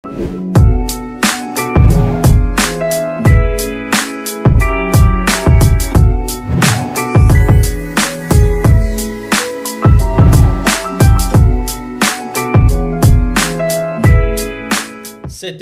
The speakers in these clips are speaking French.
C'est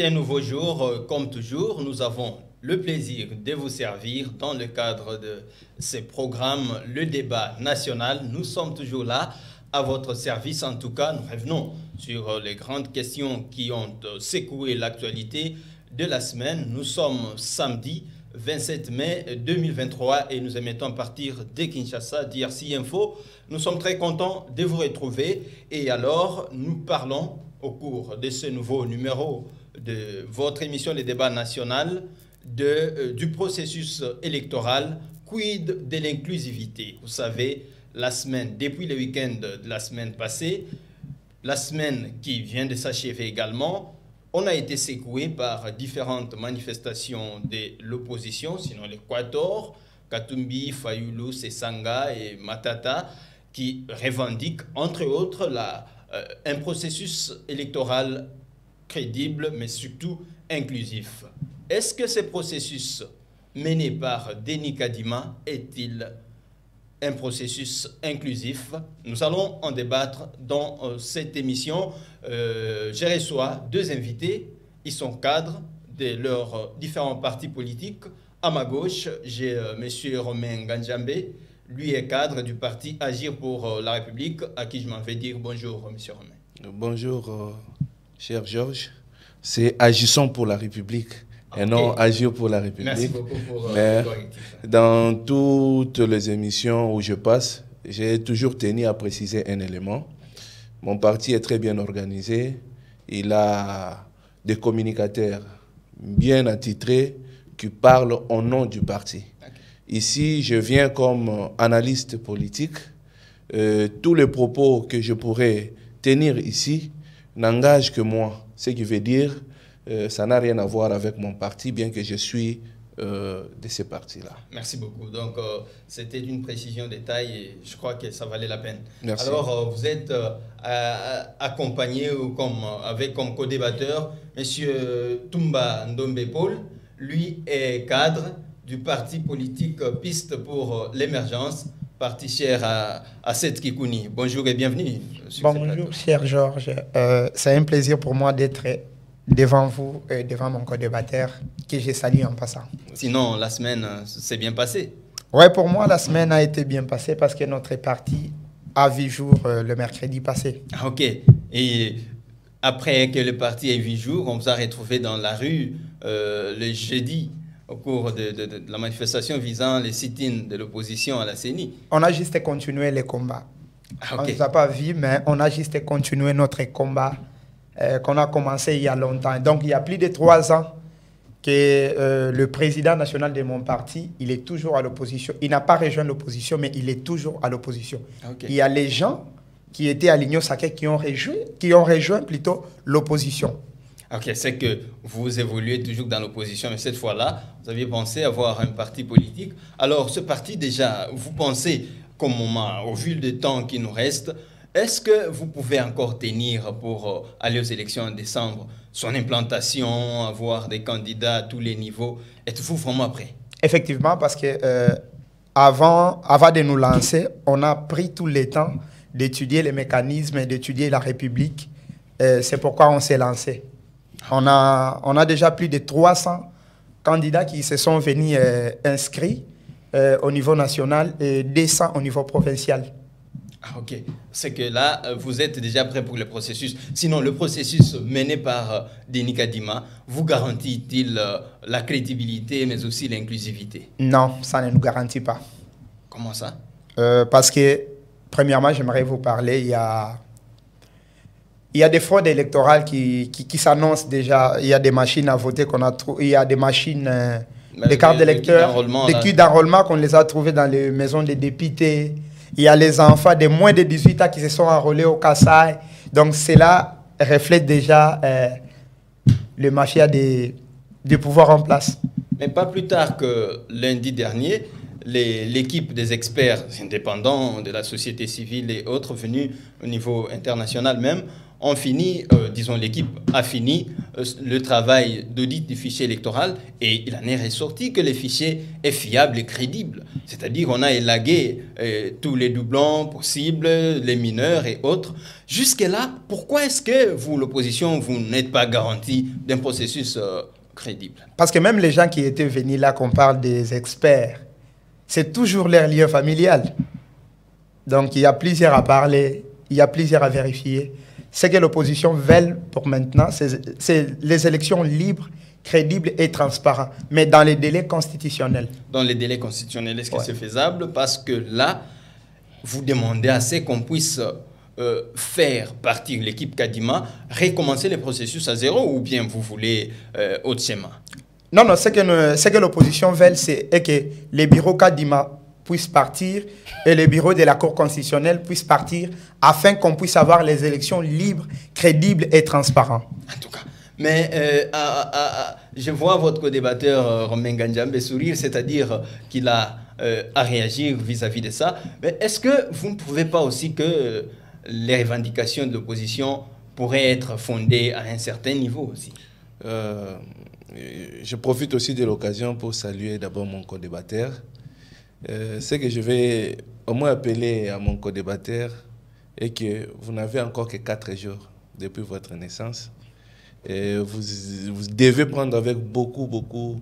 un nouveau jour, comme toujours, nous avons le plaisir de vous servir dans le cadre de ce programme, le débat national. Nous sommes toujours là, à votre service en tout cas. Nous revenons sur les grandes questions qui ont secoué l'actualité de la semaine. Nous sommes samedi 27 mai 2023 et nous émettons à partir de Kinshasa, d'IRC Info. Nous sommes très contents de vous retrouver et alors nous parlons au cours de ce nouveau numéro de votre émission Les Débats National du processus électoral, quid de l'inclusivité. Vous savez, la semaine, depuis le week-end de la semaine passée, la semaine qui vient de s'achever également, on a été secoué par différentes manifestations de l'opposition, sinon l'Équateur, Katumbi, Fayulu, Sesanga et Matata, qui revendiquent entre autres un processus électoral crédible, mais surtout inclusif. Est-ce que ce processus mené par Denis Kadima est-il un processus inclusif? Nous allons en débattre dans cette émission. Je reçois deux invités. Ils sont cadres de leurs différents partis politiques. À ma gauche, j'ai M. Romain Ganjambe. Lui est cadre du parti Agir pour la République, à qui je m'en vais dire bonjour, M. Romain. Bonjour, cher Georges. C'est Agissons pour la République et non Agir pour la République. Merci beaucoup pour le correctif. Dans toutes les émissions où je passe, j'ai toujours tenu à préciser un élément. Mon parti est très bien organisé. Il a des communicateurs bien attitrés qui parlent au nom du parti. Ici, je viens comme analyste politique. Tous les propos que je pourrais tenir ici n'engagent que moi. Ce qui veut dire ça n'a rien à voir avec mon parti, bien que je suis de ce parti-là. Merci beaucoup. Donc, c'était une précision détail et je crois que ça valait la peine. Merci. Alors, vous êtes accompagné ou avec comme co-débatteur M. Toumba Ndombe Paul. Lui est cadre du parti politique Piste pour l'émergence, parti cher à Seth Kikouni. Bonjour et bienvenue. Bonjour, cher Georges. C'est un plaisir pour moi d'être devant vous et devant mon co-débatteur, que je salue en passant. Sinon, la semaine s'est bien passée. Oui, pour moi, la semaine a été bien passée parce que notre parti a vu jour le mercredi passé. Ah, ok. Et après que le parti ait vu jour, on vous a retrouvé dans la rue le jeudi, au cours de la manifestation visant les sit-ins de l'opposition à la CENI. On a juste continué les combats. Ah, okay. On ne nous a pas vus, mais on a juste continué notre combat qu'on a commencé il y a longtemps. Donc, il y a plus de 3 ans que le président national de mon parti, il est toujours à l'opposition. Il n'a pas rejoint l'opposition, mais il est toujours à l'opposition. Okay. Il y a les gens qui étaient à l'Union Sacrée qui ont rejoint plutôt l'opposition. Ok, c'est que vous évoluez toujours dans l'opposition, mais cette fois-là, vous aviez pensé avoir un parti politique. Alors, ce parti, déjà, vous pensez, comme au vu du temps qui nous reste, est-ce que vous pouvez encore tenir pour aller aux élections en décembre, son implantation, avoir des candidats à tous les niveaux? Êtes-vous vraiment prêt? Effectivement, parce que avant de nous lancer, on a pris tout le temps d'étudier les mécanismes et d'étudier la République. C'est pourquoi on s'est lancé. On a déjà plus de 300 candidats qui se sont venus inscrits au niveau national et 200 au niveau provincial. Ah, ok. C'est que là, vous êtes déjà prêt pour le processus. Sinon, le processus mené par Denis Kadima vous garantit-il la crédibilité, mais aussi l'inclusivité? Non, ça ne nous garantit pas. Comment ça? Parce que, premièrement, j'aimerais vous parler, il y a des fraudes électorales qui s'annoncent déjà. Il y a des machines à voter qu'on a trouvées, il y a des machines, des cartes d'électeurs, des culs d'enrôlement qu'on les a trouvées dans les maisons des députés. Il y a les enfants de moins de 18 ans qui se sont enrôlés au Kassai. Donc cela reflète déjà le mafia des pouvoirs en place. Mais pas plus tard que lundi dernier, l'équipe des experts indépendants de la société civile et autres venus au niveau international même on finit, disons l'équipe a fini le travail d'audit du fichier électoral et il en est ressorti que le fichier est fiable et crédible. C'est-à-dire on a élagué tous les doublons possibles, les mineurs et autres. Jusque-là, pourquoi est-ce que vous, l'opposition, vous n'êtes pas garanti d'un processus crédible? Parce que même les gens qui étaient venus là, qu'on parle des experts, c'est toujours leur lien familial. Donc il y a plusieurs à parler, il y a plusieurs à vérifier. Ce que l'opposition veut pour maintenant, c'est les élections libres, crédibles et transparentes, mais dans les délais constitutionnels. Dans les délais constitutionnels, est-ce que c'est faisable? Parce que là, vous demandez assez qu'on puisse faire partir l'équipe Kadima, recommencer les processus à zéro, ou bien vous voulez autre schéma? Non, non, ce que l'opposition veut, c'est que les bureaux Kadima puissent partir et les bureaux de la Cour constitutionnelle puissent partir afin qu'on puisse avoir les élections libres, crédibles et transparentes. En tout cas. Mais je vois votre débatteur Romain Ganjambe sourire, c'est-à-dire qu'il a à réagir vis-à-vis de ça. Mais est-ce que vous ne trouvez pas aussi que les revendications de l'opposition pourraient être fondées à un certain niveau aussi? Je profite aussi de l'occasion pour saluer d'abord mon co-débatteur. Ce que je vais au moins appeler à mon co-débatteur est que vous n'avez encore que 4 jours depuis votre naissance. Et vous devez prendre avec beaucoup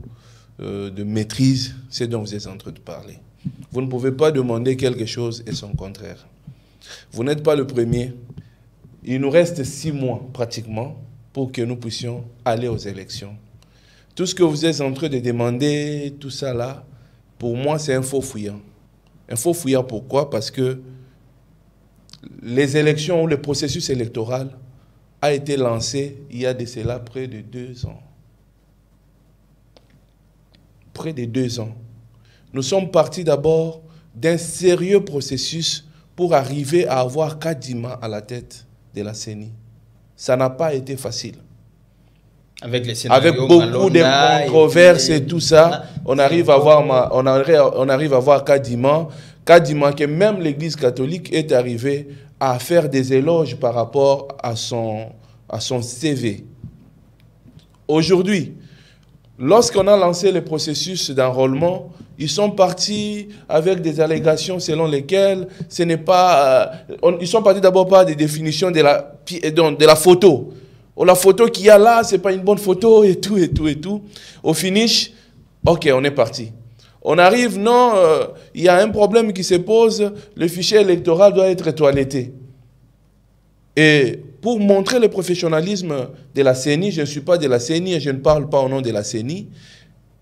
de maîtrise ce dont vous êtes en train de parler. Vous ne pouvez pas demander quelque chose et son contraire. Vous n'êtes pas le premier. Il nous reste 6 mois pratiquement pour que nous puissions aller aux élections. Tout ce que vous êtes en train de demander, tout ça là, pour moi, c'est un faux fouillant. Un faux fouillant, pourquoi? Parce que les élections ou le processus électoral a été lancé il y a de cela près de 2 ans. Près de 2 ans. Nous sommes partis d'abord d'un sérieux processus pour arriver à avoir Kadima à la tête de la CENI. Ça n'a pas été facile. Avec beaucoup de controverses et tout ça, on arrive à voir Kadima. Kadima, que même l'Église catholique est arrivée à faire des éloges par rapport à son CV. Aujourd'hui, lorsqu'on a lancé le processus d'enrôlement, ils sont partis avec des allégations selon lesquelles ce n'est pas... ils sont partis d'abord par des définitions de la photo. Oh, la photo qu'il y a là, ce n'est pas une bonne photo et tout, et tout, et tout. Au finish, ok, on est parti. On arrive, non, il y a un problème qui se pose, le fichier électoral doit être toiletté. Et pour montrer le professionnalisme de la CENI, je ne suis pas de la CENI et je ne parle pas au nom de la CENI,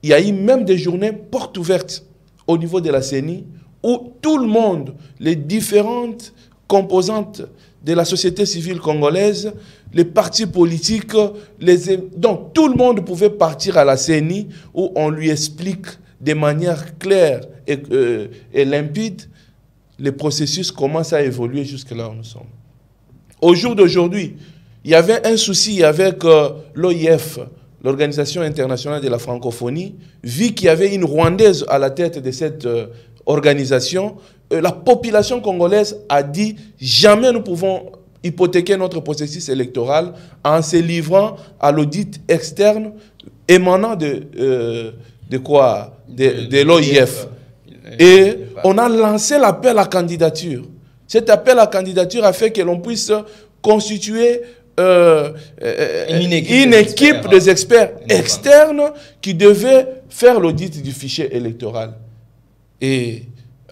il y a eu même des journées portes ouvertes au niveau de la CENI où tout le monde, les différentes composantes de la société civile congolaise, les partis politiques, donc tout le monde pouvait partir à la CENI où on lui explique de manière claire et limpide le processus commence à évoluer jusque là où nous sommes. Au jour d'aujourd'hui, il y avait un souci avec l'OIF, l'Organisation internationale de la francophonie, vu qu'il y avait une Rwandaise à la tête de cette organisation. La population congolaise a dit jamais nous pouvons hypothéquer notre processus électoral en se livrant à l'audit externe émanant de quoi? De l'OIF. Et on a lancé l'appel à candidature. Cet appel à candidature a fait que l'on puisse constituer une équipe des experts externes qui devaient faire l'audit du fichier électoral. Et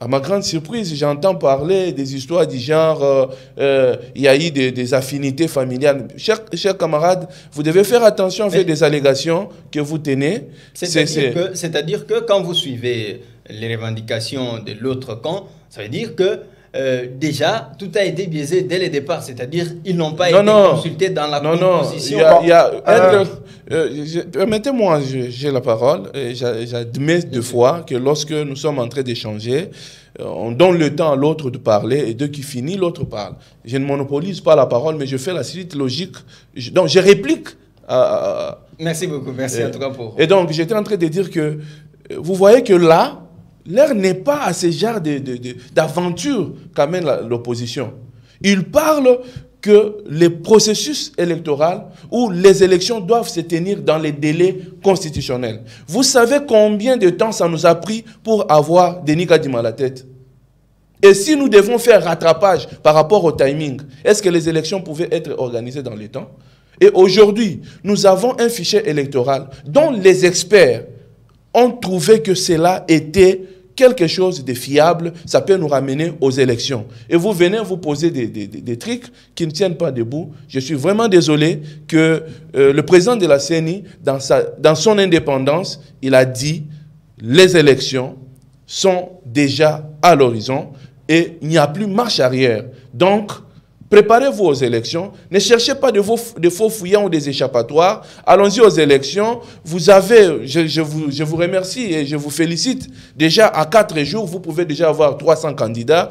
à ma grande surprise, j'entends parler des histoires du genre, il y a eu des affinités familiales. Chers camarades, vous devez faire attention avec des allégations que vous tenez. C'est-à-dire que quand vous suivez les revendications de l'autre camp, ça veut dire que déjà, tout a été biaisé dès le départ. C'est-à-dire qu'ils n'ont pas été consultés dans la composition. Permettez-moi, j'ai la parole. J'admets deux fois que lorsque nous sommes en train d'échanger, on donne le temps à l'autre de parler et dès qu'il finit, l'autre parle. Je ne monopolise pas la parole, mais je fais la suite logique. Donc, je réplique. Merci beaucoup. Merci en tout cas pour... Et donc, j'étais en train de dire que vous voyez que là, l'heure n'est pas à ce genre d'aventure qu'amène l'opposition. Il parle que les processus électoraux ou les élections doivent se tenir dans les délais constitutionnels. Vous savez combien de temps ça nous a pris pour avoir Denis Kadima à la tête? Et si nous devons faire rattrapage par rapport au timing, est-ce que les élections pouvaient être organisées dans les temps? Et aujourd'hui, nous avons un fichier électoral dont les experts ont trouvé que cela était quelque chose de fiable, ça peut nous ramener aux élections. Et vous venez vous poser des trucs qui ne tiennent pas debout. Je suis vraiment désolé que le président de la CENI, dans son indépendance, il a dit les élections sont déjà à l'horizon et il n'y a plus marche arrière. Donc, préparez-vous aux élections. Ne cherchez pas de faux fouillants ou des échappatoires. Allons-y aux élections. Vous avez, je vous remercie et je vous félicite. Déjà, à 4 jours, vous pouvez déjà avoir 300 candidats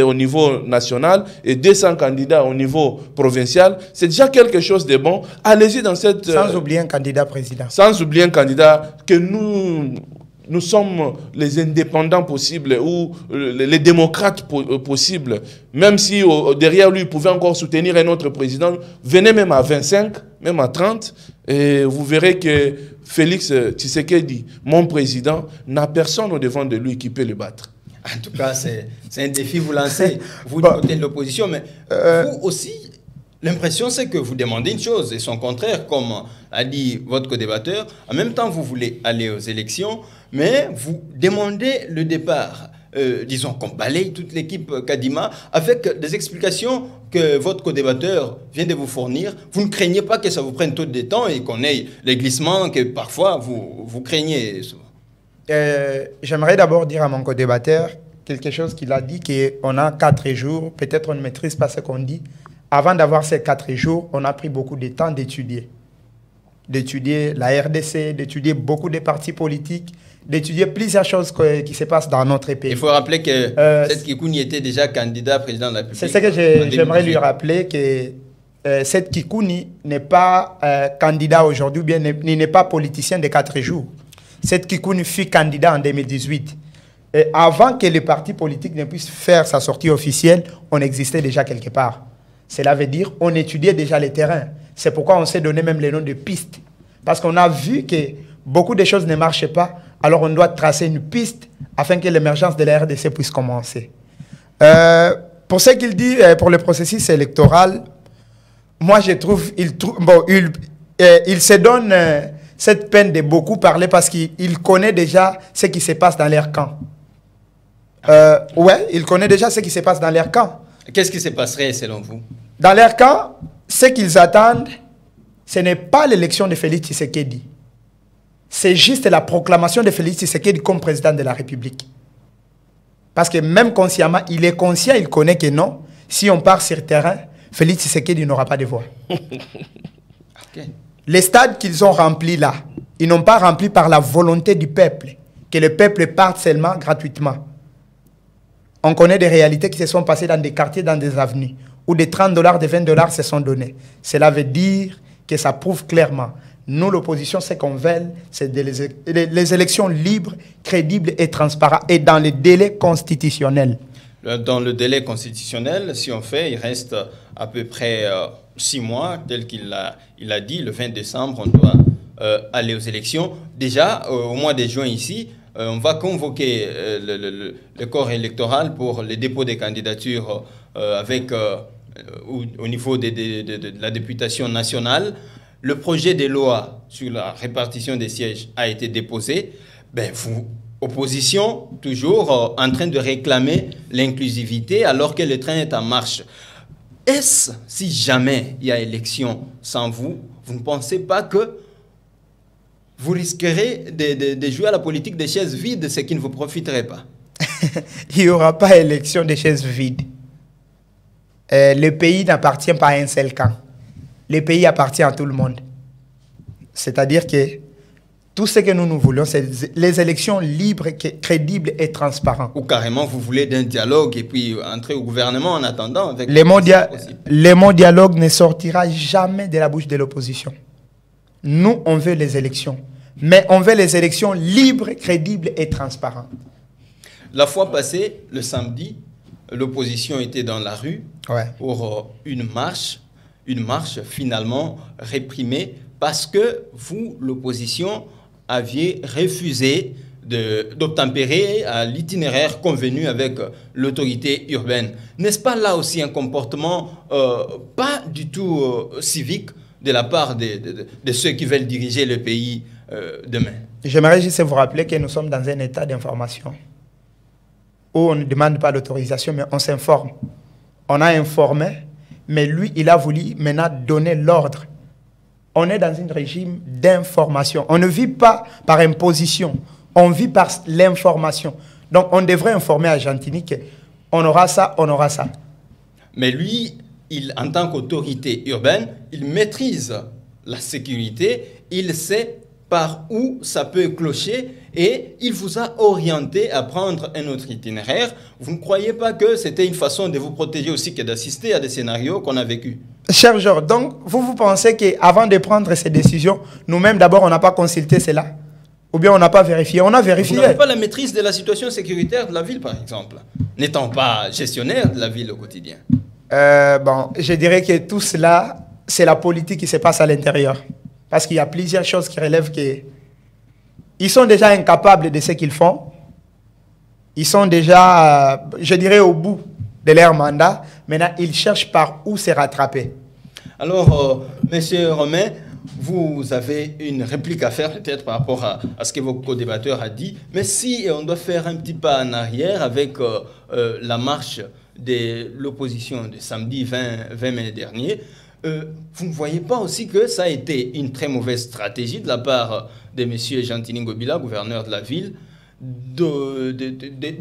au niveau national et 200 candidats au niveau provincial. C'est déjà quelque chose de bon. Allez-y dans cette... Sans oublier un candidat président. Sans oublier un candidat que nous sommes les indépendants possibles ou les démocrates possibles. Même si derrière lui, il pouvait encore soutenir un autre président, venez même à 25, même à 30, et vous verrez que Félix Tshisekedi, mon président, n'a personne au-devant de lui qui peut le battre. En tout cas, c'est un défi vous lancez, vous du côté de l'opposition, mais vous aussi, l'impression c'est que vous demandez une chose et son contraire, comme a dit votre co-débatteur. En même temps, vous voulez aller aux élections, mais vous demandez le départ, disons qu'on balaye toute l'équipe Kadima, avec des explications que votre co-débatteur vient de vous fournir. Vous ne craignez pas que ça vous prenne tout le temps et qu'on ait les glissements que parfois vous craignez souvent? J'aimerais d'abord dire à mon co-débatteur quelque chose qu'il a dit, qu'on a 4 jours, peut-être on ne maîtrise pas ce qu'on dit. Avant d'avoir ces 4 jours, on a pris beaucoup de temps d'étudier. D'étudier la RDC, d'étudier beaucoup de partis politiques, d'étudier plusieurs choses qui se passent dans notre pays. Il faut rappeler que Seth Kikouni était déjà candidat président de la République. C'est ce que j'aimerais lui rappeler, que Seth Kikouni n'est pas candidat aujourd'hui, ou bien il n'est pas politicien de 4 jours. Seth Kikouni fut candidat en 2018. Et avant que les partis politiques ne puissent faire sa sortie officielle, on existait déjà quelque part. Cela veut dire qu'on étudiait déjà les terrains. C'est pourquoi on s'est donné même les noms de pistes. Parce qu'on a vu que beaucoup de choses ne marchaient pas, alors on doit tracer une piste afin que l'émergence de la RDC puisse commencer. Pour ce qu'il dit, pour le processus électoral, moi je trouve il se donne cette peine de beaucoup parler parce qu'il connaît déjà ce qui se passe dans leur camp. Ouais, il connaît déjà ce qui se passe dans leur camp. Qu'est-ce qui se passerait selon vous? Dans leur camp, ce qu'ils attendent, ce n'est pas l'élection de Félix Tshisekedi. C'est juste la proclamation de Félix Tshisekedi comme président de la République. Parce que même consciemment, il est conscient, il connaît que non, si on part sur le terrain, Félix Tshisekedi n'aura pas de voix. Okay. Les stades qu'ils ont remplis là, ils n'ont pas rempli par la volonté du peuple, que le peuple parte seulement gratuitement. On connaît des réalités qui se sont passées dans des quartiers, dans des avenues, où des 30 $, des 20 $ se sont donnés. Cela veut dire que ça prouve clairement. Nous, l'opposition, ce qu'on veut, c'est les élections libres, crédibles et transparentes, et dans les délais constitutionnels. Dans le délai constitutionnel, si on fait, il reste à peu près 6 mois, tel qu'il a dit, le 20 décembre, on doit aller aux élections. Déjà, au mois de juin ici, on va convoquer le corps électoral pour le dépôt des candidatures au niveau de la députation nationale. Le projet de loi sur la répartition des sièges a été déposé. Ben, vous, opposition, toujours en train de réclamer l'inclusivité alors que le train est en marche. Est-ce, si jamais il y a élection sans vous, vous ne pensez pas que vous risquerez de jouer à la politique des chaises vides, ce qui ne vous profiterait pas? Il n'y aura pas élection des chaises vides. Le pays n'appartient pas à un seul camp. Le pays appartient à tout le monde. C'est-à-dire que tout ce que nous voulons, c'est les élections libres, crédibles et transparentes. Ou carrément, vous voulez d'un dialogue et puis entrer au gouvernement en attendant avec... Le mot dialogue ne sortira jamais de la bouche de l'opposition. Nous, on veut les élections. Mais on veut les élections libres, crédibles et transparentes. La fois passée, le samedi, l'opposition était dans la rue pour une marche finalement réprimée parce que vous, l'opposition, aviez refusé d'obtempérer à l'itinéraire convenu avec l'autorité urbaine. N'est-ce pas là aussi un comportement pas du tout civique de la part de ceux qui veulent diriger le pays demain? J'aimerais juste vous rappeler que nous sommes dans un état d'information où on ne demande pas l'autorisation, mais on s'informe. On a informé, mais lui, il a voulu maintenant donner l'ordre. On est dans un régime d'information. On ne vit pas par imposition. On vit par l'information. Donc, on devrait informer à Gentilly qu'on aura ça, on aura ça. Mais lui, en tant qu'autorité urbaine, il maîtrise la sécurité, il sait par où ça peut clocher et il vous a orienté à prendre un autre itinéraire. Vous ne croyez pas que c'était une façon de vous protéger aussi que d'assister à des scénarios qu'on a vécus? Cher Georges, donc vous pensez qu'avant de prendre ces décisions, nous-mêmes d'abord on n'a pas consulté cela? Ou bien on n'a pas vérifié? On a vérifié. Vous n'avez pas la maîtrise de la situation sécuritaire de la ville, par exemple, n'étant pas gestionnaire de la ville au quotidien. Bon, je dirais que tout cela, c'est la politique qui se passe à l'intérieur. Parce qu'il y a plusieurs choses qui relèvent qu'ils sont déjà incapables de ce qu'ils font. Ils sont déjà, je dirais, au bout de leur mandat. Maintenant, ils cherchent par où se rattraper. Alors, Monsieur Romain, vous avez une réplique à faire peut-être par rapport à ce que vos co-débatteurs ont dit. Mais si on doit faire un petit pas en arrière avec la marche de l'opposition de samedi 20 mai dernier, vous ne voyez pas aussi que ça a été une très mauvaise stratégie de la part de M. Gentilly Ngobila, gouverneur de la ville,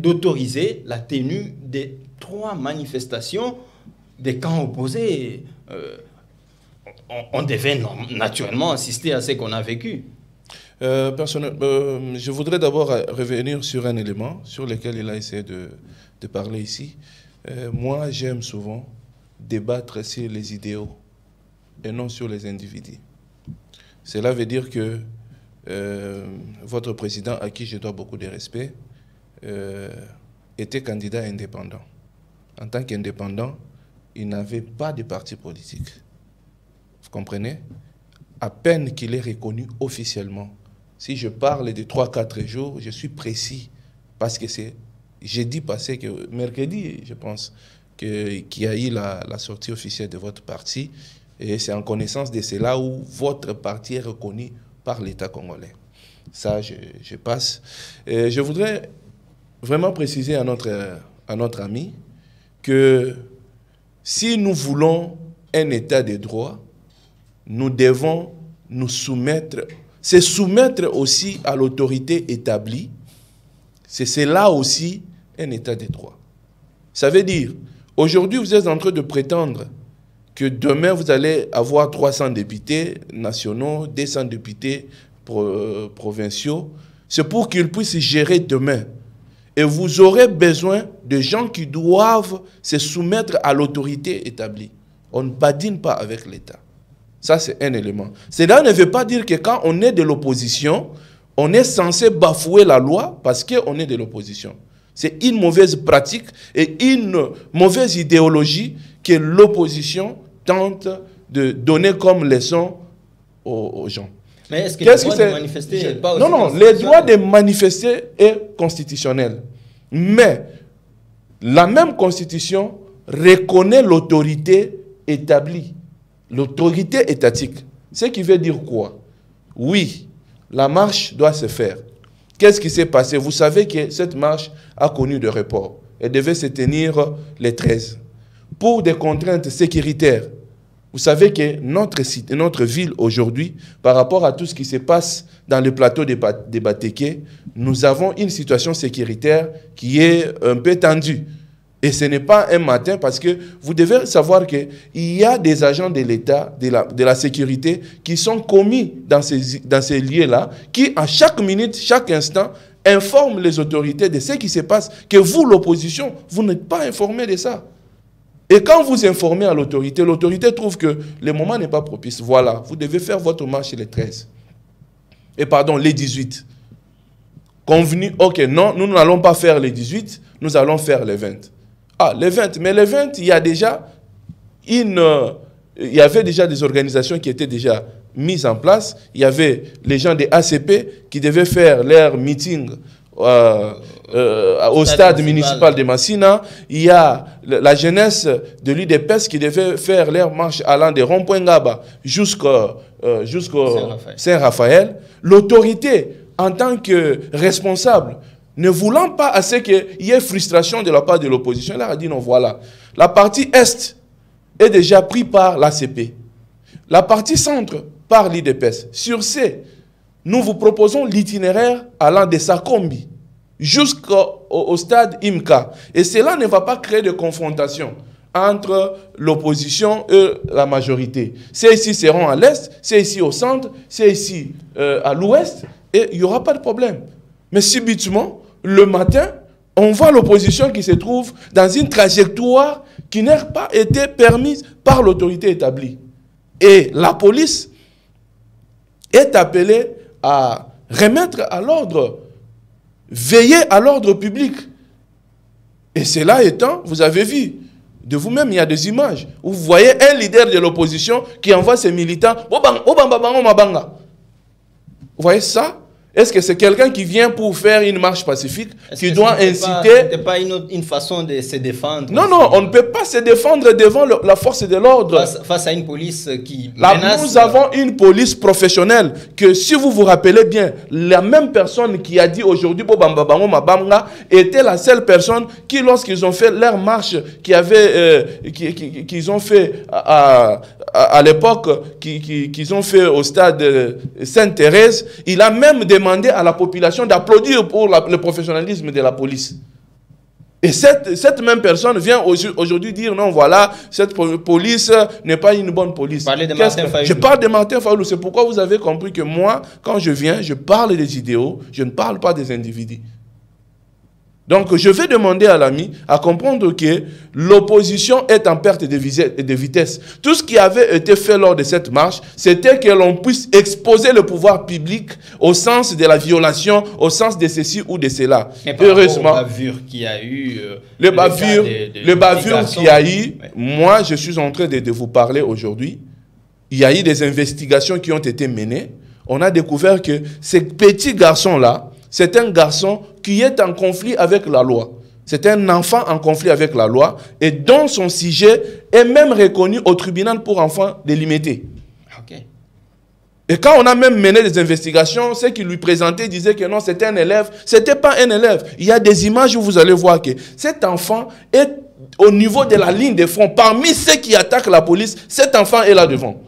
d'autoriser la tenue des 3 manifestations des camps opposés? On devait naturellement assister à ce qu'on a vécu. Je voudrais d'abord revenir sur un élément sur lequel il a essayé de parler ici. Moi, j'aime souvent débattre sur les idéaux et non sur les individus. Cela veut dire que votre président, à qui je dois beaucoup de respect, était candidat indépendant. En tant qu'indépendant, il n'avait pas de parti politique. Vous comprenez? À peine qu'il est reconnu officiellement. Si je parle de 3-4 jours, je suis précis. Parce que c'est jeudi passé, mercredi, je pense, qu'il y a eu la sortie officielle de votre parti. Et c'est en connaissance de cela où votre parti est reconnu par l'État congolais. Ça, je passe. Et je voudrais vraiment préciser à notre ami que si nous voulons un État de droit, nous devons nous soumettre, se soumettre aussi à l'autorité établie. C'est cela aussi un État de droit. Ça veut dire, aujourd'hui, vous êtes en train de prétendre que demain, vous allez avoir 300 députés nationaux, 200 députés provinciaux. C'est pour qu'ils puissent gérer demain. Et vous aurez besoin de gens qui doivent se soumettre à l'autorité établie. On ne badine pas avec l'État. Ça, c'est un élément. Cela ne veut pas dire que quand on est de l'opposition, on est censé bafouer la loi parce qu'on est de l'opposition. C'est une mauvaise pratique et une mauvaise idéologie que l'opposition tente de donner comme leçon aux gens. Mais est-ce que le droit de manifester n'est pas aussi Non, le droit de manifester est constitutionnel. Mais la même constitution reconnaît l'autorité établie, l'autorité étatique. Ce qui veut dire quoi? Oui, la marche doit se faire. Qu'est-ce qui s'est passé? Vous savez que cette marche a connu des reports. Elle devait se tenir le 13. Pour des contraintes sécuritaires, vous savez que notre ville aujourd'hui, par rapport à tout ce qui se passe dans le plateau de Batéké, nous avons une situation sécuritaire qui est un peu tendue. Et ce n'est pas un matin parce que vous devez savoir qu'il y a des agents de l'État, de la sécurité, qui sont commis dans ces lieux-là, qui à chaque minute, chaque instant, informent les autorités de ce qui se passe, que vous, l'opposition, vous n'êtes pas informés de ça. Et quand vous informez à l'autorité, l'autorité trouve que le moment n'est pas propice. Voilà, vous devez faire votre marche les 13. Et pardon, les 18. Convenu, ok, non, nous n'allons pas faire les 18, nous allons faire les 20. Ah, les 20. Mais les 20, il y a déjà il y avait déjà des organisations qui étaient déjà mises en place. Il y avait les gens des ACP qui devaient faire leur meeting au stade municipal de Massina. Il y a la jeunesse de l'UDPS qui devait faire leur marche allant des ronds-points Ngaba jusqu'au Saint-Raphaël. L'autorité, en tant que responsable, ne voulant pas assez qu'il y ait frustration de la part de l'opposition, elle a dit non, voilà. La partie Est est déjà prise par l'ACP. La partie Centre par l'IDPS. Sur ce, nous vous proposons l'itinéraire allant de Sakombi jusqu'au stade IMCA. Et cela ne va pas créer de confrontation entre l'opposition et la majorité. Ceux-ci seront à l'Est, ceux-ci au centre, ceux-ci à l'Ouest, et il n'y aura pas de problème. Mais subitement, le matin, on voit l'opposition qui se trouve dans une trajectoire qui n'a pas été permise par l'autorité établie. Et la police est appelée à remettre à l'ordre, veiller à l'ordre public. Et cela étant, vous avez vu, de vous-même, il y a des images où vous voyez un leader de l'opposition qui envoie ses militants. Vous voyez ça? Est-ce que c'est quelqu'un qui vient pour faire une marche pacifique, qui doit inciter... Ce n'était pas une façon de se défendre? Non, non, on ne peut pas se défendre devant la force de l'ordre. Face à une police qui menace... Nous avons une police professionnelle que, si vous vous rappelez bien, la même personne qui a dit aujourd'hui était la seule personne qui, lorsqu'ils ont fait leur marche, qu'ils ont fait à l'époque, qu'ils ont fait au stade Sainte-Thérèse, il a même demandé à la population d'applaudir pour le professionnalisme de la police. Et cette même personne vient aujourd'hui dire non, voilà, cette police n'est pas une bonne police. Je parle de Martin Fayulu. C'est pourquoi vous avez compris que moi, quand je viens, je parle des idéaux, je ne parle pas des individus. Donc, je vais demander à l'ami à comprendre que l'opposition est en perte de vitesse. Tout ce qui avait été fait lors de cette marche, c'était que l'on puisse exposer le pouvoir public au sens de la violation, au sens de ceci ou de cela. Mais heureusement, le bavure qu'il y a eu... le bavure qu'il y a eu, moi, je suis en train de vous parler aujourd'hui. Il y a eu des investigations qui ont été menées. On a découvert que ces petits garçons-là, c'est un garçon qui est en conflit avec la loi. C'est un enfant en conflit avec la loi et dont son sujet est même reconnu au tribunal pour enfants délimités. Okay. Et quand on a même mené des investigations, ceux qui lui présentaient disaient que non, c'était un élève. Ce n'était pas un élève. Il y a des images où vous allez voir que cet enfant est au niveau de la ligne de front. Parmi ceux qui attaquent la police, cet enfant est là devant.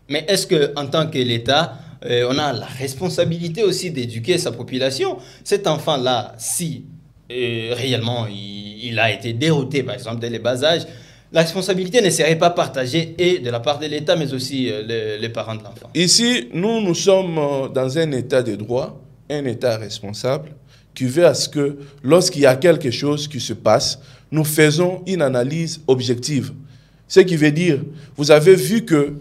Mais est-ce qu'en tant que l'État, on a la responsabilité aussi d'éduquer sa population? Cet enfant-là, si réellement il a été dérouté, par exemple, dès le bas âge, la responsabilité ne serait pas partagée et de la part de l'État, mais aussi les parents de l'enfant. Ici, nous sommes dans un État de droit, un État responsable, qui veut à ce que, lorsqu'il y a quelque chose qui se passe, nous faisons une analyse objective. Ce qui veut dire, vous avez vu que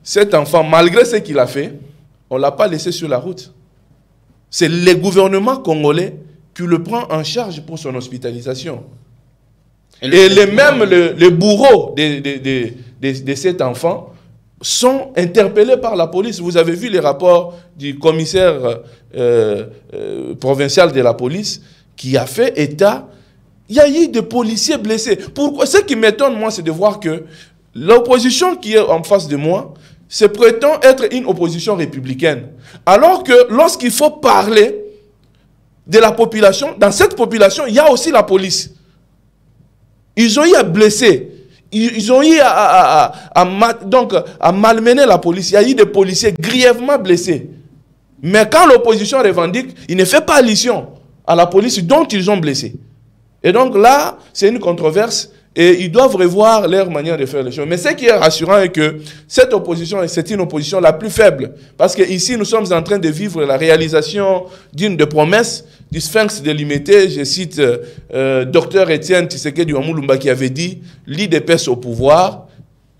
cet enfant, malgré ce qu'il a fait, on ne l'a pas laissé sur la route. C'est le gouvernement congolais qui le prend en charge pour son hospitalisation. Et les bourreaux de cet enfant sont interpellés par la police. Vous avez vu les rapports du commissaire provincial de la police qui a fait état. Il y a eu des policiers blessés. Pourquoi? Ce qui m'étonne, moi, c'est de voir que l'opposition qui est en face de moi se prétend être une opposition républicaine. Alors que lorsqu'il faut parler de la population, dans cette population, il y a aussi la police. Ils ont eu à blesser. Ils ont eu à malmener la police. Il y a eu des policiers grièvement blessés. Mais quand l'opposition revendique, il ne fait pas allusion à la police dont ils ont blessé. Et donc là, c'est une controverse. Et ils doivent revoir leur manière de faire les choses. Mais ce qui est rassurant est que cette opposition, c'est une opposition la plus faible. Parce qu'ici, nous sommes en train de vivre la réalisation d'une des promesses du Sphinx délimité. Je cite Dr Étienne Tshisekedi Wamulumba qui avait dit « l'IDPS au pouvoir,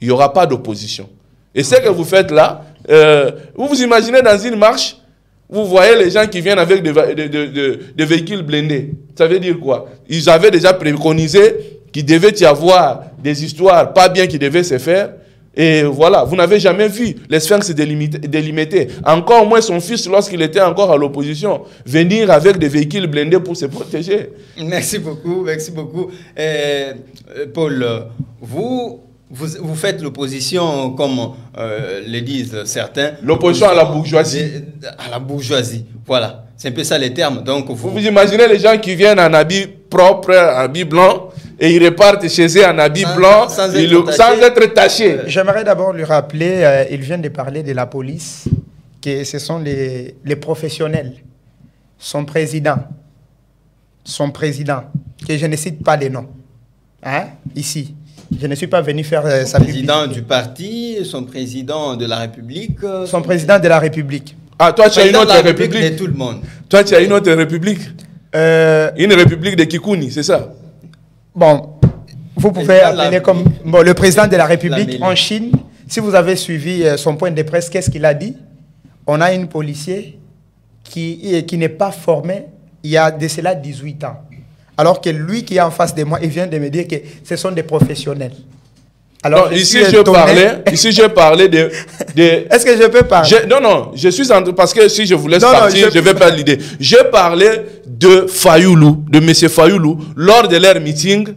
il n'y aura pas d'opposition ». Et ce que vous faites là, vous vous imaginez dans une marche, Vous voyez les gens qui viennent avec des véhicules blindés. Ça veut dire quoi? Ils avaient déjà préconisé qu'il devait y avoir des histoires pas bien qui devaient se faire. Et voilà, vous n'avez jamais vu les sphinx délimiter. Encore moins son fils, lorsqu'il était encore à l'opposition, venir avec des véhicules blindés pour se protéger. Merci beaucoup, merci beaucoup. Paul, vous faites l'opposition, comme le disent certains. L'opposition à la bourgeoisie. À la bourgeoisie, voilà. C'est un peu ça les termes. Donc, vous imaginez les gens qui viennent en habit propre, en habit blanc, et ils repartent chez eux en habit blanc, sans être tachés. J'aimerais d'abord lui rappeler, il vient de parler de la police, que ce sont les professionnels. Son président, que je ne cite pas les noms, hein, ici. Je ne suis pas venu faire sa publicité. Président du parti, son président de la République. Son président de la République. Ah, toi, tu as une autre république de tout le monde. Toi, tu as une autre république une république de Kikouni, c'est ça? Bon, vous pouvez appeler comme le président de la République en Chine. Si vous avez suivi son point de presse, qu'est-ce qu'il a dit? On a un policier qui n'est pas formé il y a de cela 18 ans. Alors que lui qui est en face de moi, il vient de me dire que ce sont des professionnels. Alors, non, ici, je parlais de... Est-ce que je peux parler? Non, je suis en train... Parce que si je vous laisse partir, je vais perdre l'idée. Je parlais de Fayoulou, de M. Fayoulou, lors de leur meeting,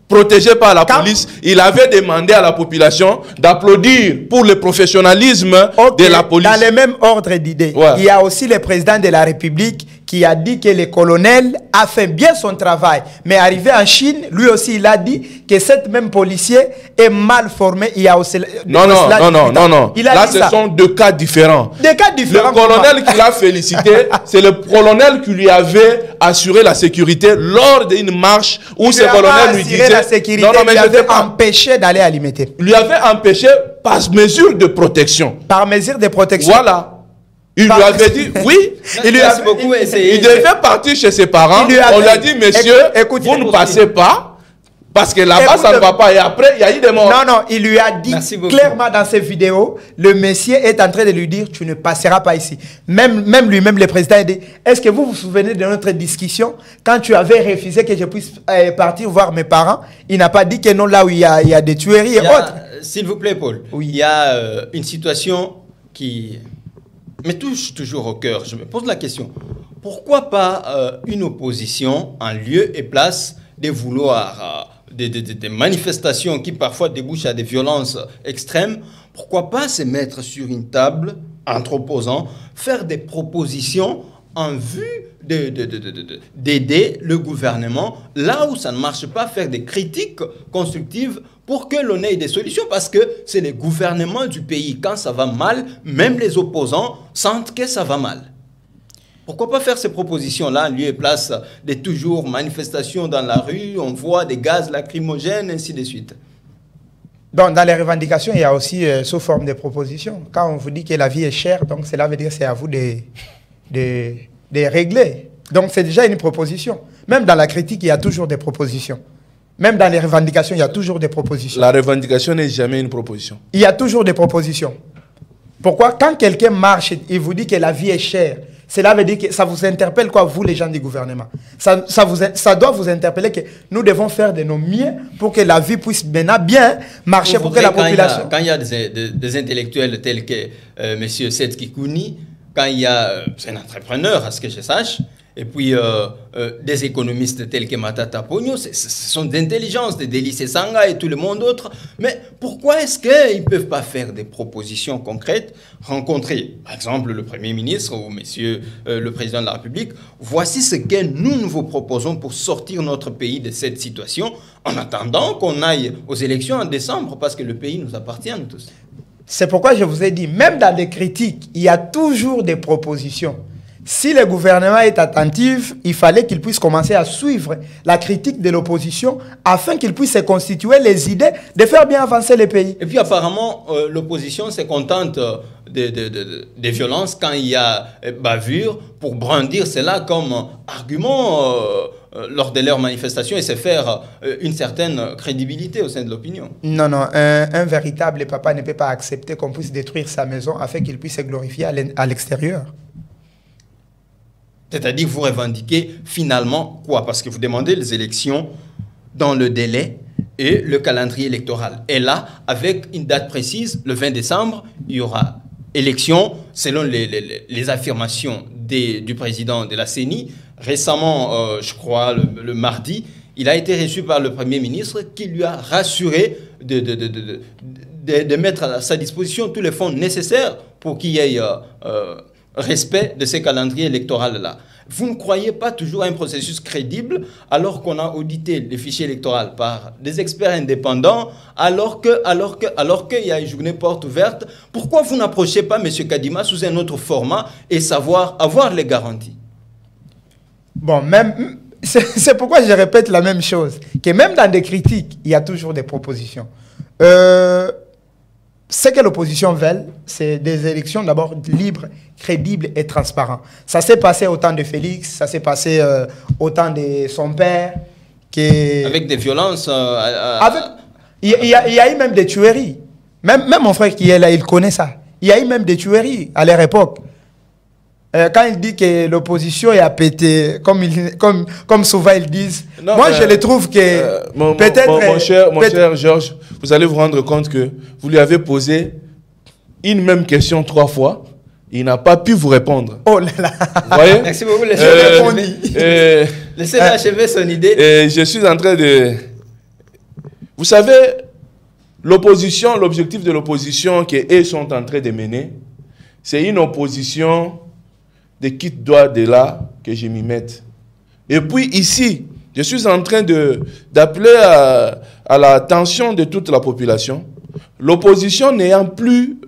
protégé par la police. Il avait demandé à la population d'applaudir pour le professionnalisme de la police. Dans le même ordre d'idées, il y a aussi le président de la République qui a dit que le colonel a fait bien son travail. Mais arrivé en Chine, lui aussi, il a dit que cet même policier est mal formé. Il y a aussi... Non. Là, ce sont deux cas différents. Des cas différents. Le colonel qui l'a félicité, c'est le colonel qui lui avait assuré la sécurité lors d'une marche où ce colonel lui disait... La sécurité, il lui avait empêché d'aller à l'imiter. Il lui avait empêché par mesure de protection. Par mesure de protection. Voilà. Il lui avait dit, oui, il devait partir chez ses parents. On lui a dit, monsieur, vous ne passez pas, parce que là-bas, ça ne va pas. Et après, il y a eu des morts. Non, il lui a dit clairement dans ses vidéos, le monsieur est en train de lui dire, tu ne passeras pas ici. Même lui-même, le président, a dit, est-ce que vous vous souvenez de notre discussion, quand tu avais refusé que je puisse partir voir mes parents, il n'a pas dit que non, là où il y a des tueries et autres. S'il vous plaît, Paul, oui. Il y a une situation qui... me touche toujours au cœur. Je me pose la question, pourquoi pas une opposition en lieu et place de vouloir des manifestations qui parfois débouchent à des violences extrêmes? Pourquoi pas se mettre sur une table entre opposants, faire des propositions en vue d'aider le gouvernement là où ça ne marche pas, faire des critiques constructives pour que l'on ait des solutions, parce que c'est le gouvernement du pays. Quand ça va mal, même les opposants sentent que ça va mal. Pourquoi pas faire ces propositions-là en lieu et place de toujours manifestations dans la rue, on voit des gaz lacrymogènes, ainsi de suite? Donc, dans les revendications, il y a aussi sous forme de propositions. Quand on vous dit que la vie est chère, donc cela veut dire que c'est à vous de régler. Donc, c'est déjà une proposition. Même dans la critique, il y a toujours des propositions. Même dans les revendications, il y a toujours des propositions. La revendication n'est jamais une proposition. Il y a toujours des propositions. Pourquoi? Quand quelqu'un marche et vous dit que la vie est chère, cela veut dire que ça vous interpelle quoi, vous les gens du gouvernement? Ça doit vous interpeller que nous devons faire de nos mieux pour que la vie puisse maintenant bien marcher, pour que la population... Quand il y a des intellectuels tels que M. Seth Kikouni, quand il y a... c'est un entrepreneur, à ce que je sache, et puis des économistes tels que Matata Pogno, ce sont d'intelligence, des Délice Sanga et tout le monde d'autre. Mais pourquoi est-ce qu'ils ne peuvent pas faire des propositions concrètes, rencontrer par exemple le Premier ministre ou monsieur le Président de la République? Voici ce que nous vous proposons pour sortir notre pays de cette situation, en attendant qu'on aille aux élections en décembre, parce que le pays nous appartient nous tous. C'est pourquoi je vous ai dit, même dans les critiques, il y a toujours des propositions. Si le gouvernement est attentif, il fallait qu'il puisse commencer à suivre la critique de l'opposition afin qu'il puisse se constituer les idées de faire bien avancer le pays. Et puis apparemment, l'opposition se contente des violences quand il y a bavure pour brandir cela comme argument lors de leurs manifestations et se faire une certaine crédibilité au sein de l'opinion. Non, un véritable papa ne peut pas accepter qu'on puisse détruire sa maison afin qu'il puisse se glorifier à l'extérieur. C'est-à-dire vous revendiquez finalement quoi? Parce que vous demandez les élections dans le délai et le calendrier électoral. Et là, avec une date précise, le 20 décembre, il y aura élection selon les affirmations du président de la CENI. Récemment, je crois, le mardi, il a été reçu par le Premier ministre qui lui a rassuré de mettre à sa disposition tous les fonds nécessaires pour qu'il y ait respect de ces calendriers électoraux-là. Vous ne croyez pas toujours à un processus crédible alors qu'on a audité les fichiers électoraux par des experts indépendants, alors qu'il y a une journée porte ouverte? Pourquoi vous n'approchez pas M. Kadima sous un autre format et avoir les garanties? Bon, même... C'est pourquoi je répète la même chose, que même dans des critiques, il y a toujours des propositions. Ce que l'opposition veut, c'est des élections d'abord libres, crédibles et transparentes. Ça s'est passé au temps de Félix, ça s'est passé au temps de son père. Avec des violences il y a eu même des tueries. Même mon frère qui est là, il connaît ça. Il y a eu même des tueries à leur époque. Quand il dit que l'opposition a pété, comme souvent ils disent, non, moi je les trouve que peut-être... Mon cher Georges, vous allez vous rendre compte que vous lui avez posé une même question 3 fois, il n'a pas pu vous répondre. Oh là là. Vous voyez? Merci beaucoup, laissez-le achever son idée. Je suis en train de... Vous savez, l'opposition, l'objectif de l'opposition qu'eux sont en train de mener, c'est une opposition de quitte droit de là que je m'y mette. Et puis ici, je suis en train d'appeler à l'attention de toute la population. L'opposition n'ayant plus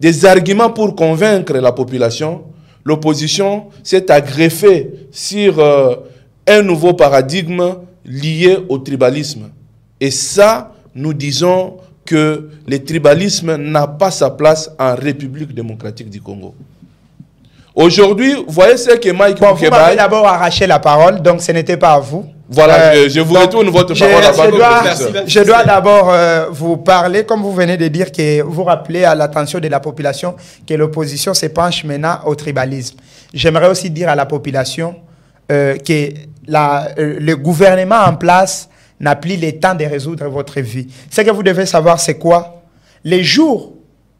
des arguments pour convaincre la population, l'opposition s'est agreffée sur un nouveau paradigme lié au tribalisme. Et ça, nous disons que le tribalisme n'a pas sa place en République démocratique du Congo. Aujourd'hui, vous voyez ce que Mike Boukeba... Vous m'avez d'abord arraché la parole, donc ce n'était pas à vous. Voilà, je vous retourne votre parole. Je dois d'abord vous parler, comme vous venez de dire, que vous rappelez à l'attention de la population que l'opposition se penche maintenant au tribalisme. J'aimerais aussi dire à la population que le gouvernement en place n'a plus le temps de résoudre votre vie. Ce que vous devez savoir, c'est quoi? Les jours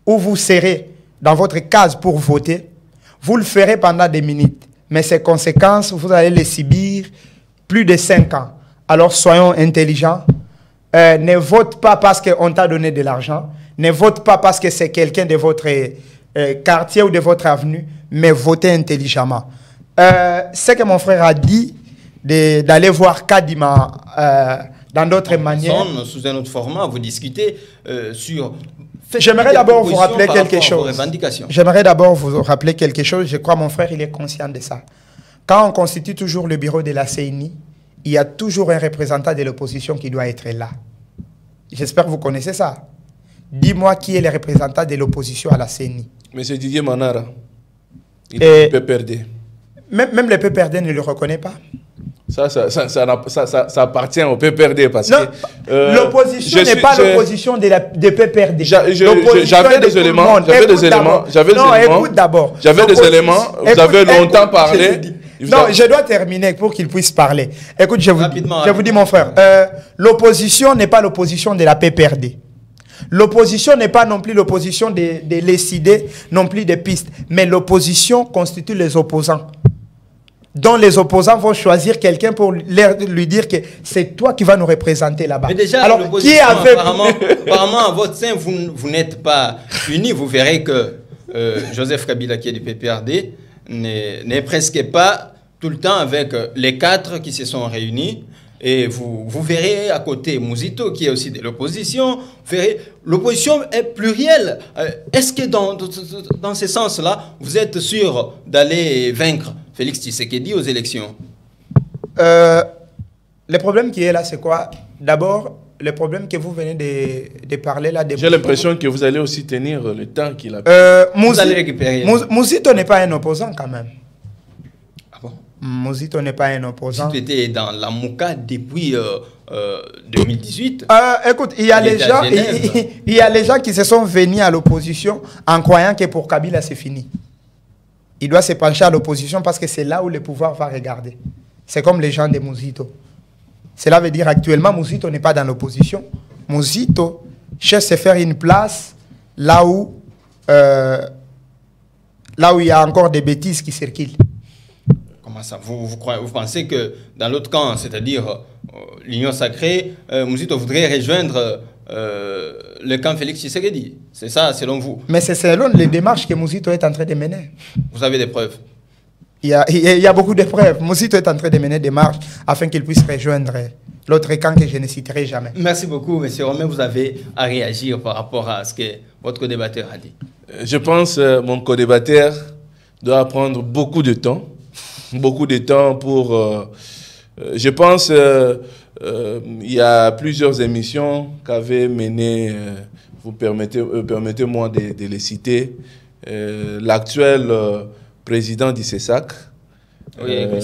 où vous serez dans votre case pour voter, vous le ferez pendant des minutes. Mais ces conséquences, vous allez les subir plus de 5 ans. Alors soyons intelligents. Ne vote pas parce qu'on t'a donné de l'argent. Ne vote pas parce que c'est quelqu'un de votre quartier ou de votre avenue. Mais votez intelligemment. Ce que mon frère a dit, d'aller voir Kadima dans d'autres manières. Sous un autre format, vous discutez sur... J'aimerais d'abord vous rappeler quelque chose. J'aimerais d'abord vous rappeler quelque chose. Je crois mon frère, il est conscient de ça. Quand on constitue toujours le bureau de la CENI, il y a toujours un représentant de l'opposition qui doit être là. J'espère que vous connaissez ça. Dis-moi qui est le représentant de l'opposition à la CENI. Monsieur Didier Manara. Il est PPRD. Même le PPRD ne le reconnaît pas. Ça appartient au PPRD parce que... l'opposition n'est pas l'opposition de PPRD. J'avais des éléments. Non, écoute d'abord. J'avais des éléments. Vous avez longtemps parlé. Non, je dois terminer pour qu'il puisse parler. Écoute, je vous dis, mon frère, l'opposition n'est pas l'opposition de la PPRD. L'opposition n'est pas non plus l'opposition des idées, non plus des pistes. Mais l'opposition constitue les opposants. Dont les opposants vont choisir quelqu'un pour lui dire que c'est toi qui vas nous représenter là-bas. Mais déjà, alors, apparemment, à votre sein, vous n'êtes pas unis. Vous verrez que Joseph Kabila, qui est du PPRD, n'est presque pas tout le temps avec les 4 qui se sont réunis. Et vous verrez à côté Mouzito, qui est aussi de l'opposition. Vous verrez, l'opposition est plurielle. Est-ce que dans ce sens-là, vous êtes sûr d'aller vaincre Félix Tshisekedi aux élections? Le problème qui est là, c'est quoi? D'abord, le problème que vous venez de parler là... J'ai l'impression que vous allez aussi tenir le temps qu'il a... vous allez récupérer. Mouzito n'est pas un opposant quand même. Ah bon? Mouzito n'est pas un opposant. Tu étais dans la Mouka depuis 2018. Écoute, il y a les gens qui se sont venus à l'opposition en croyant que pour Kabila, c'est fini. il doit se pencher à l'opposition parce que c'est là où le pouvoir va regarder. C'est comme les gens de Mouzito. Cela veut dire actuellement, Mouzito n'est pas dans l'opposition. Mouzito cherche à se faire une place là où il y a encore des bêtises qui circulent. Comment ça? Vous pensez que dans l'autre camp, c'est-à-dire l'Union sacrée, Mouzito voudrait rejoindre le camp Félix Tshisekedi? C'est ça, selon vous? Mais c'est selon les démarches que Mouzito est en train de mener. Vous avez des preuves? Il y a beaucoup de preuves. Mouzito est en train de mener des marches afin qu'il puisse rejoindre l'autre camp que je ne citerai jamais. Merci beaucoup, M. Romain. Vous avez à réagir par rapport à ce que votre co-débatteur a dit. Je pense que mon co-débatteur doit prendre beaucoup de temps. Beaucoup de temps pour... je pense il y a plusieurs émissions qu'avait menées, permettez-moi de les citer, l'actuel président du CESAC, oui, M.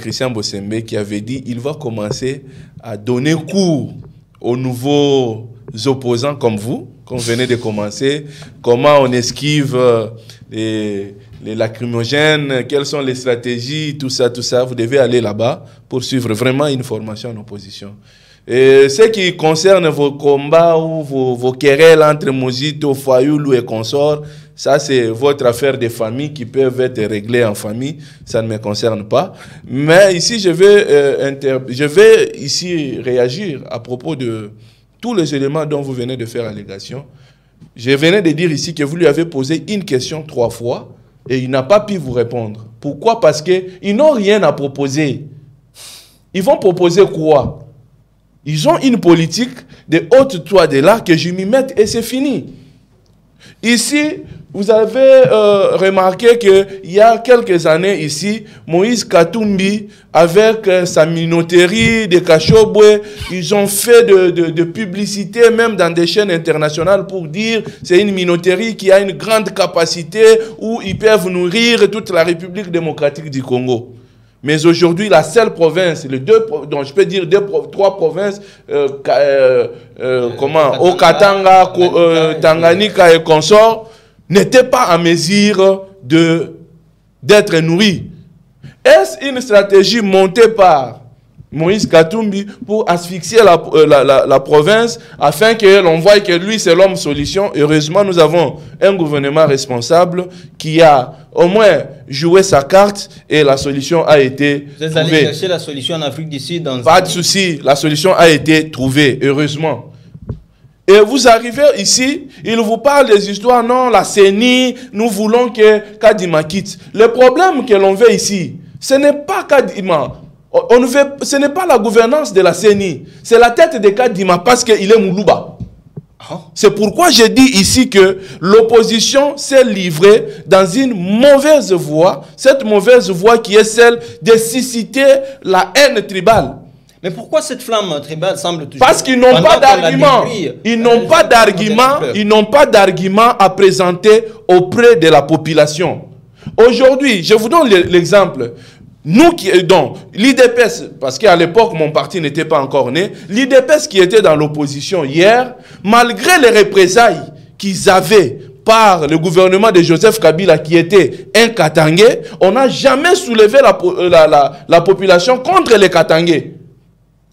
Christian Bossembe, qui avait dit qu'il va commencer à donner cours aux nouveaux opposants comme vous venez de commencer, comment on esquive les lacrymogènes, quelles sont les stratégies, tout ça, vous devez aller là-bas pour suivre vraiment une formation en opposition. Et ce qui concerne vos combats ou vos querelles entre Mouzito, Fayoulou et consorts, ça c'est votre affaire de famille qui peuvent être réglées en famille, ça ne me concerne pas. Mais ici, je vais ici réagir à propos de tous les éléments dont vous venez de faire allégation. Je venais de dire ici que vous lui avez posé une question 3 fois et il n'a pas pu vous répondre. Pourquoi? Parce qu'ils n'ont rien à proposer. Ils vont proposer quoi? Ils ont une politique de haute toit de là que je m'y mette et c'est fini. Ici, vous avez remarqué qu'il y a quelques années ici, Moïse Katumbi, avec sa minoterie de Kachobwe, ils ont fait de publicité, même dans des chaînes internationales, pour dire que c'est une minoterie qui a une grande capacité où ils peuvent nourrir toute la République démocratique du Congo. Mais aujourd'hui, la seule province, donc je peux dire 3 provinces, Okatanga, Tanganyika et consorts, n'étaient pas en mesure d'être nourris. Est-ce une stratégie montée par Moïse Katumbi pour asphyxier la province afin que l'on voie que lui c'est l'homme solution? Heureusement, nous avons un gouvernement responsable qui a au moins joué sa carte et la solution a été trouvée. Vous êtes allé chercher la solution en Afrique du Sud dans... Pas de souci, la solution a été trouvée, heureusement. Et vous arrivez ici, il vous parle des histoires, non, la CENI, nous voulons que Kadima quitte. Le problème que l'on veut ici, ce n'est pas Kadima. Ce n'est pas la gouvernance de la CENI. C'est la tête de Kadima parce qu'il est Moulouba. C'est pourquoi je dis ici que l'opposition s'est livrée dans une mauvaise voie. Cette mauvaise voie qui est celle de susciter la haine tribale. Mais pourquoi cette flamme tribale semble toujours... Parce qu'ils n'ont pas d'argument. Ils n'ont pas d'argument. Ils n'ont pas d'argument à présenter auprès de la population. Aujourd'hui, je vous donne l'exemple. Nous qui, donc, l'IDPS, parce qu'à l'époque, mon parti n'était pas encore né, l'IDPS qui était dans l'opposition hier, malgré les représailles qu'ils avaient par le gouvernement de Joseph Kabila qui était un Katangais, on n'a jamais soulevé la population contre les Katangais.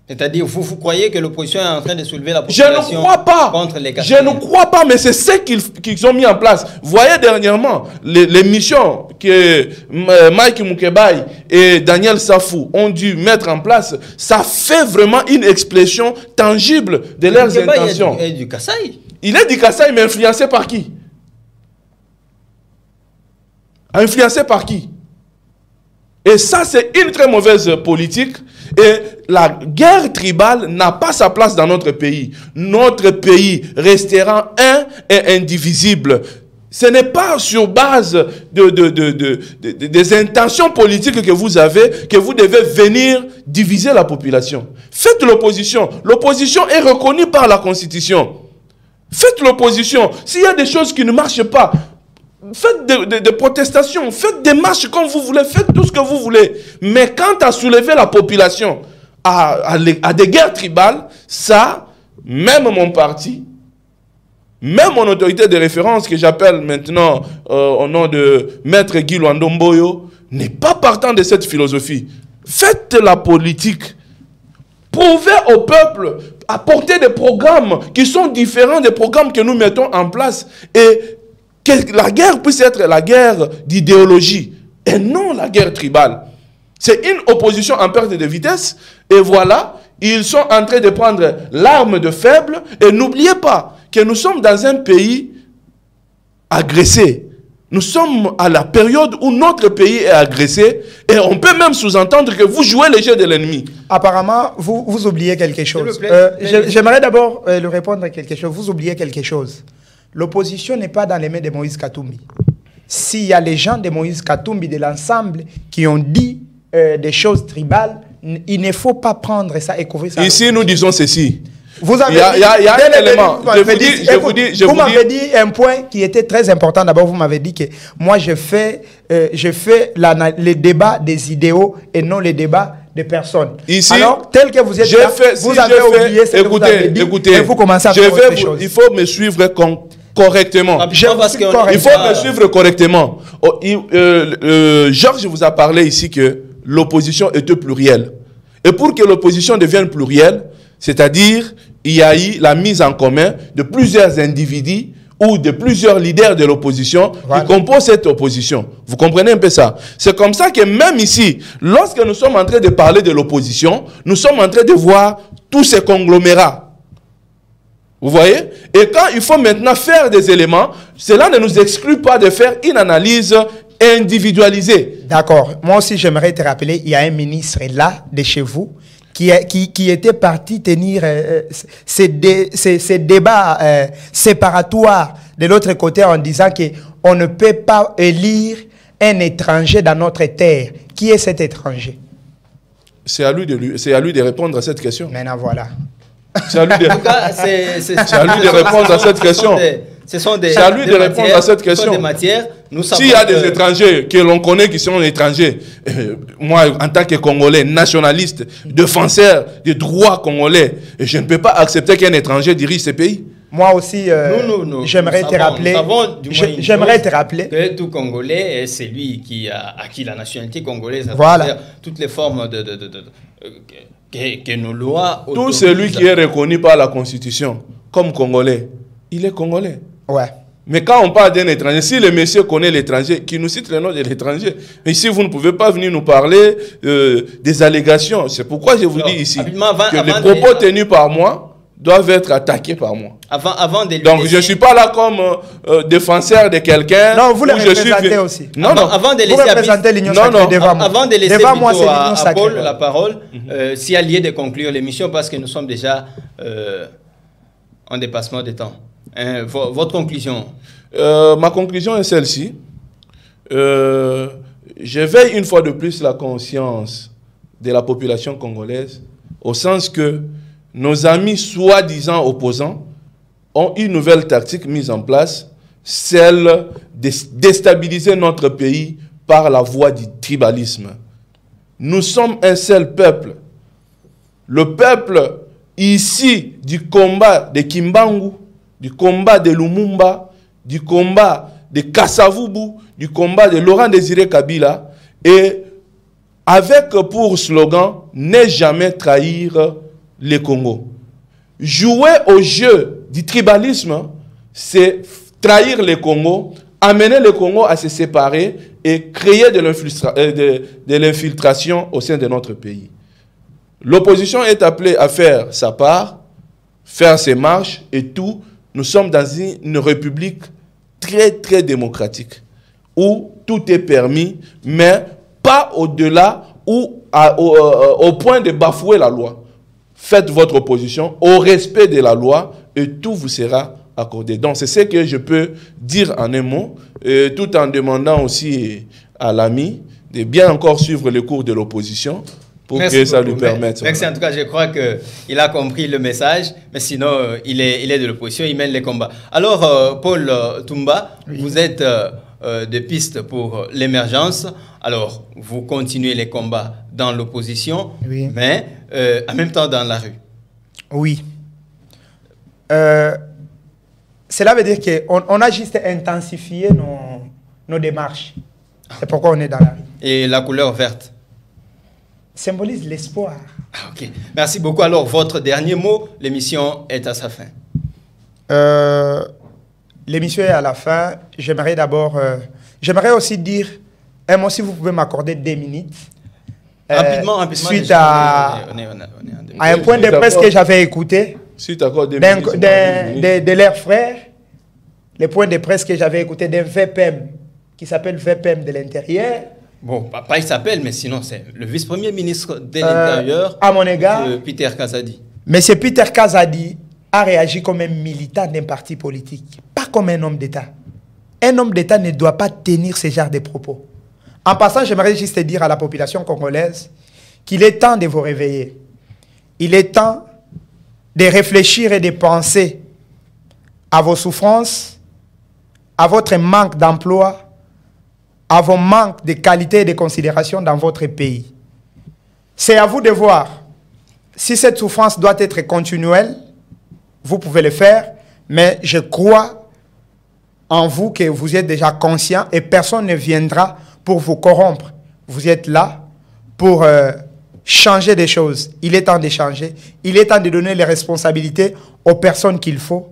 C'est-à-dire, vous croyez que l'opposition est en train de soulever la population contre les Katangais? Je ne crois pas, mais c'est ce qu'ils ont mis en place. Vous voyez dernièrement, les missions que Mike Moukebaï et Daniel Safou ont dû mettre en place, ça fait vraiment une expression tangible de leurs intentions. Il est du Kasaï. Il est du Kasaï, mais influencé par qui? Influencé par qui? Et ça, c'est une très mauvaise politique. Et la guerre tribale n'a pas sa place dans notre pays. Notre pays restera un et indivisible. Ce n'est pas sur base des intentions politiques que vous avez que vous devez venir diviser la population. Faites l'opposition. L'opposition est reconnue par la Constitution. Faites l'opposition. S'il y a des choses qui ne marchent pas, faites des protestations, faites des marches comme vous voulez, faites tout ce que vous voulez. Mais quant à soulever la population à des guerres tribales, ça, même mon parti Même mon autorité de référence, que j'appelle maintenant au nom de Maître Guy Luando-Mboyo, n'est pas partant de cette philosophie. Faites la politique. Prouvez au peuple, apportez des programmes qui sont différents des programmes que nous mettons en place. Et que la guerre puisse être la guerre d'idéologie et non la guerre tribale. C'est une opposition en perte de vitesse. Et voilà, ils sont en train de prendre l'arme de faible. Et n'oubliez pas que nous sommes dans un pays agressé. Nous sommes à la période où notre pays est agressé. Et on peut même sous-entendre que vous jouez les jeux de l'ennemi. Apparemment, vous oubliez quelque chose. J'aimerais d'abord le répondre à quelque chose. Vous oubliez quelque chose. L'opposition n'est pas dans les mains de Moïse Katumbi. S'il y a les gens de Moïse Katumbi, de l'ensemble, qui ont dit des choses tribales, il ne faut pas prendre ça et couvrir ça. Ici, nous disons ceci. Vous avez dit un élément. Vous m'avez dit un point qui était très important. D'abord, vous m'avez dit que moi, je fais les débats des idéaux et non les débats des personnes. Ici, alors, tel que vous êtes là, vous avez oublié ce que vous avez dit. Écoutez, et vous commencez à faire autre chose. Il faut me suivre correctement. Il faut me suivre correctement. Georges vous a parlé ici que l'opposition était plurielle. Et pour que l'opposition devienne plurielle, c'est-à-dire il y a eu la mise en commun de plusieurs individus ou de plusieurs leaders de l'opposition qui composent cette opposition. Vous comprenez un peu ça? C'est comme ça que même ici, lorsque nous sommes en train de parler de l'opposition, nous sommes en train de voir tous ces conglomérats. Vous voyez? Et quand il faut maintenant faire des éléments, cela ne nous exclut pas de faire une analyse individualisée. D'accord. Moi aussi, j'aimerais te rappeler, il y a un ministre là, de chez vous, qui était parti tenir ces débats séparatoires de l'autre côté en disant qu'on ne peut pas élire un étranger dans notre terre. Qui est cet étranger? C'est à lui de répondre à cette question. Maintenant, voilà. C'est à lui de répondre à cette question. C'est à lui de répondre à cette question. S'il y a des étrangers que l'on connaît qui sont étrangers, moi, en tant que Congolais, nationaliste, défenseur des droits congolais, je ne peux pas accepter qu'un étranger dirige ce pays. Moi aussi, j'aimerais te rappeler que tout Congolais est celui qui a acquis la nationalité congolaise à travers toutes les formes que nos lois autorisent. Tout celui qui est reconnu par la Constitution comme Congolais, il est Congolais. Ouais. Mais quand on parle d'un étranger, si le monsieur connaît l'étranger, qui nous cite le nom de l'étranger, mais ici vous ne pouvez pas venir nous parler des allégations. C'est pourquoi je vous dis ici que les propos tenus par moi doivent être attaqués par moi. Donc je ne suis pas là comme défenseur de quelqu'un. Non, vous le représentez aussi. Non, non. Avant de laisser à Paul la parole, s'il y a lieu de conclure l'émission, parce que nous sommes déjà en dépassement de temps. Votre conclusion? Ma conclusion est celle-ci. J'éveille une fois de plus la conscience de la population congolaise, au sens que nos amis soi-disant opposants ont une nouvelle tactique mise en place, celle de déstabiliser notre pays par la voie du tribalisme. Nous sommes un seul peuple. Le peuple ici du combat de Kimbangu, du combat de Lumumba, du combat de Kasavubu, du combat de Laurent Désiré Kabila, et avec pour slogan « Ne jamais trahir le Congo ». Jouer au jeu du tribalisme, c'est trahir le Congo, amener le Congo à se séparer et créer de l'infiltration au sein de notre pays. L'opposition est appelée à faire sa part, faire ses marches et tout. Nous sommes dans une république très, très démocratique, où tout est permis, mais pas au-delà ou au point de bafouer la loi. Faites votre opposition au respect de la loi et tout vous sera accordé. Donc, c'est ce que je peux dire en un mot, tout en demandant aussi à l'ami de bien encore suivre le cours de l'opposition, pour que ça lui permette. Merci. En tout cas, je crois qu'il a compris le message, mais sinon, il est de l'opposition, il mène les combats. Alors, Paul Toumba, vous êtes de piste pour l'émergence. Alors, vous continuez les combats dans l'opposition, mais en même temps dans la rue. Oui. Cela veut dire qu'on a juste intensifié nos démarches. C'est pourquoi on est dans la rue. Et la couleur verte symbolise l'espoir. Ok. Merci beaucoup. Alors, votre dernier mot, l'émission est à sa fin. L'émission est à la fin. J'aimerais d'abord... j'aimerais aussi dire un mot, si vous pouvez m'accorder 2 minutes. Rapidement. Suite à un point de presse que j'avais écouté. Suite à quoi de leurs frères. Les points de presse que j'avais écouté d'un VPM qui s'appelle VPM de l'Intérieur. Bon, pas il s'appelle, mais sinon c'est le vice-premier ministre de l'Intérieur, à mon égard, Peter Kazadi. Monsieur Peter Kazadi a réagi comme un militant d'un parti politique, pas comme un homme d'État. Un homme d'État ne doit pas tenir ce genre de propos. En passant, j'aimerais juste dire à la population congolaise qu'il est temps de vous réveiller. Il est temps de réfléchir et de penser à vos souffrances, à votre manque d'emploi, à vos manques de qualité et de considération dans votre pays. C'est à vous de voir. Si cette souffrance doit être continuelle, vous pouvez le faire, mais je crois en vous que vous êtes déjà conscient et personne ne viendra pour vous corrompre. Vous êtes là pour changer des choses. Il est temps de changer. Il est temps de donner les responsabilités aux personnes qu'il faut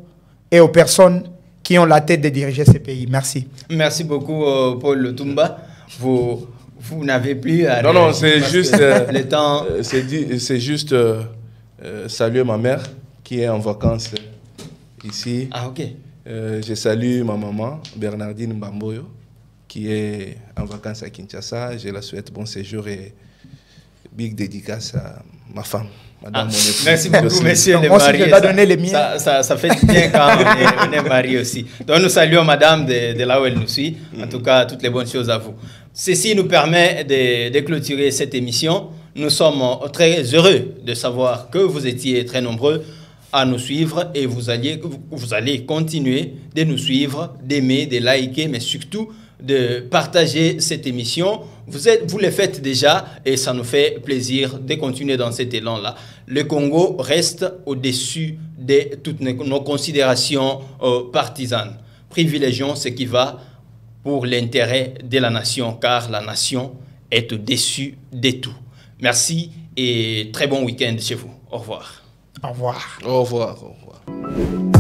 et aux personnes qui ont la tête de diriger ce pays. Merci. Merci beaucoup, Paul Lutumba. Vous n'avez plus à... Non, c'est juste... le temps... c'est juste saluer ma mère qui est en vacances ici. Ah, ok. Je salue ma maman, Bernardine Mbamboyo, qui est en vacances à Kinshasa. Je la souhaite bon séjour et big dédicace à ma femme. Madame, merci beaucoup, monsieur le marié. Ça fait bien quand on est marié aussi. Donc nous saluons madame de là où elle nous suit. En tout cas, toutes les bonnes choses à vous. Ceci nous permet de clôturer cette émission. Nous sommes très heureux de savoir que vous étiez très nombreux à nous suivre et vous allez continuer de nous suivre, d'aimer, de liker, mais surtout de partager cette émission. Vous le faites déjà et ça nous fait plaisir de continuer dans cet élan-là. Le Congo reste au-dessus de toutes nos considérations partisanes. Privilégions ce qui va pour l'intérêt de la nation, car la nation est au-dessus de tout. Merci et très bon week-end chez vous. Au revoir. Au revoir. Au revoir. Au revoir.